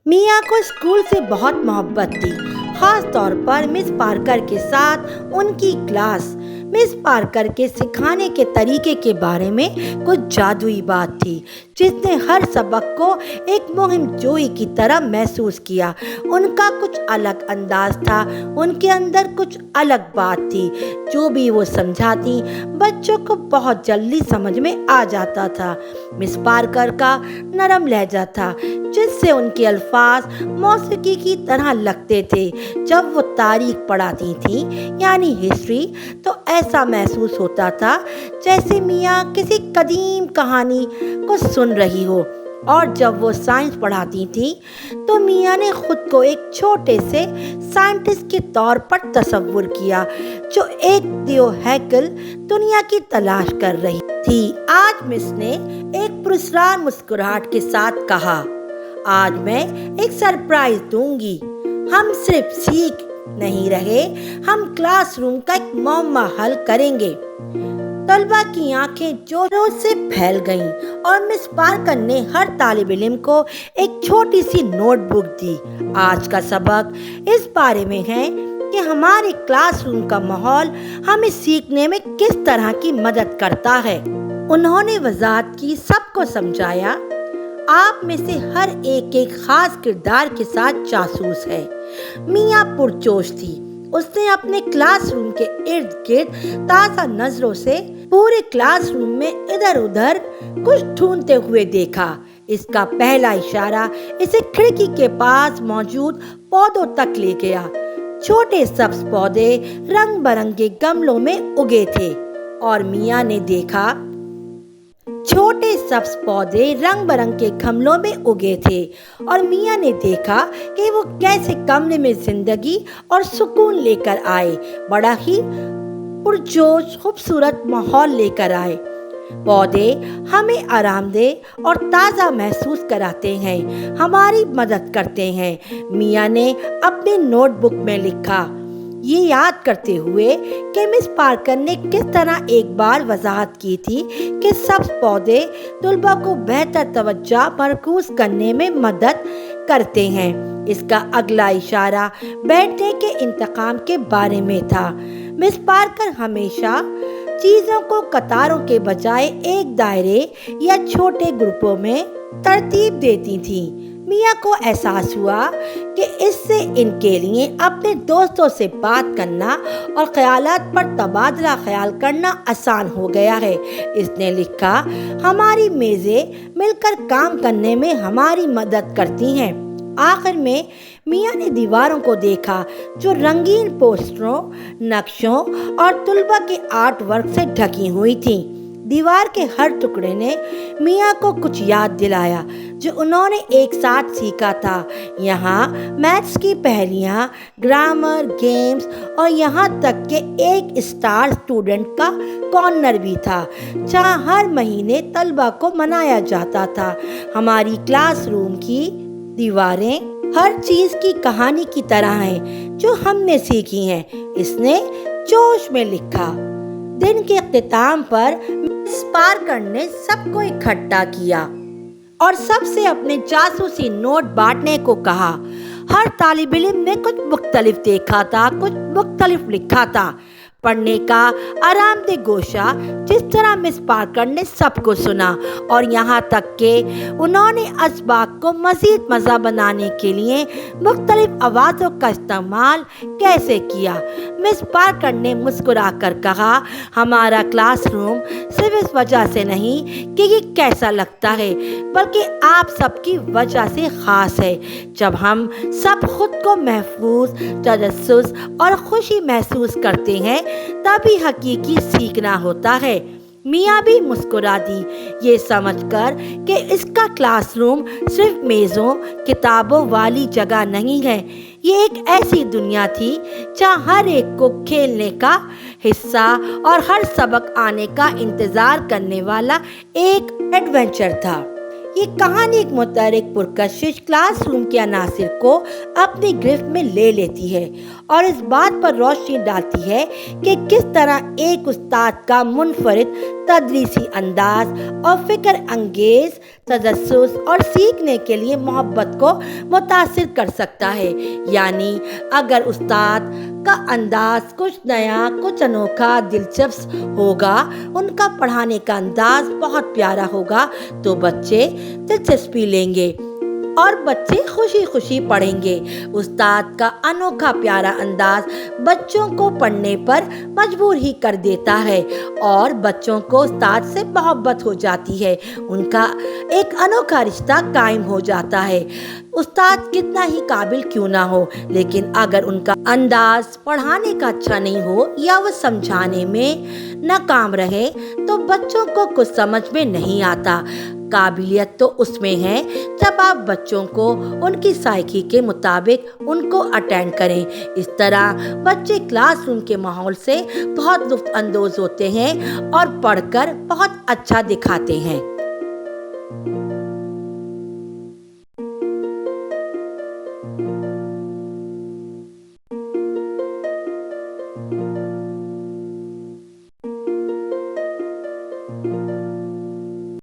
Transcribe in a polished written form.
मिया को स्कूल से बहुत मोहब्बत थी, खास तौर पर मिस पार्कर के साथ उनकी क्लास। मिस पार्कर के सिखाने के तरीके के बारे में कुछ जादुई बात थी जिसने हर सबक को एक मुहिम जोई की तरह महसूस किया। उनका कुछ अलग अंदाज था, उनके अंदर कुछ अलग बात थी। जो भी वो समझाती बच्चों को बहुत जल्दी समझ में आ जाता था। मिस पार्कर का नरम लहजा था जिससे उनके अल्फाज मौसीकी की तरह लगते थे। जब वो तारीख पढ़ाती थी यानी हिस्ट्री, तो ऐसा महसूस होता था जैसे मियाँ किसी कदीम कहानी को सुन रही हो। और जब वो साइंस पढ़ाती थी तो मियाँ ने खुद को एक छोटे से साइंटिस्ट के तौर पर तस्वुर किया जो एक हैकल दुनिया की तलाश कर रही थी। आज मिस ने एक पुरस्कार मुस्कुराहट के साथ कहा, आज मैं एक सरप्राइज दूंगी। हम सिर्फ सीख नहीं रहे, हम क्लासरूम का एक मुअम्मा हल करेंगे। तलबा की आंखें जोरों से फैल गईं और मिस पार्कर ने हर तालिब इल्म को एक छोटी सी नोटबुक दी। आज का सबक इस बारे में है कि हमारे क्लासरूम का माहौल हमें सीखने में किस तरह की मदद करता है। उन्होंने वजाहत की, सबको समझाया, आप में से हर एक खास किरदार के साथ जासूस है। मियाँ पुरजोश थी। उसने अपने क्लासरूम के इर्द गिर्द ताज़ा नजरों से पूरे क्लासरूम में इधर उधर कुछ ढूंढते हुए देखा। इसका पहला इशारा इसे खिड़की के पास मौजूद पौधों तक ले गया। छोटे सब्ज पौधे रंग बिरंगे गमलों में उगे थे और मियाँ ने देखा छोटे सब्ज पौधे रंग बिरंग के गमलों में उगे थे और मियाँ ने देखा कि वो कैसे कमरे में जिंदगी और सुकून लेकर आए, बड़ा ही पुरजोश खूबसूरत माहौल लेकर आए। पौधे हमें आरामदेह और ताज़ा महसूस कराते हैं, हमारी मदद करते हैं, मियाँ ने अपनी नोटबुक में लिखा, ये याद करते हुए कि मिस पार्कर ने किस तरह एक बार वजाहत की थी कि सब्ज पौधे तलबा को बेहतर तवज्जो मरकूज करने में मदद करते हैं। इसका अगला इशारा बैठने के इंतकाम के बारे में था। मिस पार्कर हमेशा चीज़ों को कतारों के बजाय एक दायरे या छोटे ग्रुपों में तरतीब देती थी। मियाँ को एहसास हुआ कि इससे इनके लिए अपने दोस्तों से बात करना और ख्यालात पर तबादला ख्याल करना आसान हो गया है। इसने लिखा, हमारी मेज़ें मिलकर काम करने में हमारी मदद करती हैं। आखिर में मियाँ ने दीवारों को देखा जो रंगीन पोस्टरों, नक्शों और तुलबा के आर्ट वर्क से ढकी हुई थीं। दीवार के हर टुकड़े ने मियाँ को कुछ याद दिलाया जो उन्होंने एक साथ सीखा था। यहाँ मैथ्स की पहेलियाँ, ग्रामर, गेम्स और यहाँ तक कि एक स्टार स्टूडेंट का कॉर्नर भी था जहाँ हर महीने तलबा को मनाया जाता था। हमारी क्लासरूम की दीवारें हर चीज़ की कहानी की तरह हैं जो हमने सीखी हैं, इसने जोश में लिखा। दिन के इख्तिताम पर मिस पार्कर ने सबको इकट्ठा किया और सबसे अपने जासूसी नोट बांटने को कहा। हर तालिब इल्म ने कुछ मुख्तलिफ देखा था, कुछ मुख्तलिफ लिखा था। पढ़ने का आरामदेह गोशा जिस तरह मिस पार्कर ने सबको सुना और यहाँ तक कि उन्होंने असबाक को मज़ीद मज़ा बनाने के लिए मुख्तलिफ आवाज़ों का इस्तेमाल कैसे किया। मिस पार्कर ने मुस्कुराकर कहा, हमारा क्लासरूम सिर्फ इस वजह से नहीं कि ये कैसा लगता है, बल्कि आप सबकी वजह से ख़ास है। जब हम सब खुद को महफूज, तजस्सुस और खुशी महसूस करते हैं तभी हकीकी सीखना होता है। मियाँ भी मुस्कुरा दी, ये समझकर कि इसका क्लासरूम सिर्फ मेज़ों, किताबों वाली जगह नहीं है। ये एक ऐसी दुनिया थी जहाँ हर एक को खेलने का हिस्सा और हर सबक आने का इंतज़ार करने वाला एक एडवेंचर था। ये कहानी एक मुतहर्रिक पुरकशिश क्लासरूम के अनासिर को अपनी गिरफ्त में ले लेती है اور اس بات پر روشنی ڈالتی ہے کہ کس طرح ایک استاد کا منفرد تدریسی انداز اور فکر انگیز تجسس اور سیکھنے کے لیے محبت کو متاثر کر سکتا ہے۔ یعنی اگر استاد کا انداز کچھ نیا، کچھ انوکھا، دلچسپ ہوگا، ان کا پڑھانے کا انداز بہت پیارا ہوگا تو بچے دلچسپی لیں گے اور بچے خوشی خوشی پڑھیں گے۔ استاد کا انوکھا پیارا انداز بچوں کو پڑھنے پر مجبور ہی کر دیتا ہے اور بچوں کو استاد سے محبت ہو جاتی ہے، ان کا ایک انوکھا رشتہ قائم ہو جاتا ہے۔ استاد کتنا ہی قابل کیوں نہ ہو، لیکن اگر ان کا انداز پڑھانے کا اچھا نہیں ہو یا وہ سمجھانے میں ناکام رہے تو بچوں کو کچھ سمجھ میں نہیں آتا۔ قابلیت تو اس میں ہے جب آپ بچوں کو ان کی سائیکی کے مطابق ان کو اٹینڈ کریں۔ اس طرح بچے کلاس روم کے ماحول سے بہت لطف اندوز ہوتے ہیں اور پڑھ کر بہت اچھا دکھاتے ہیں۔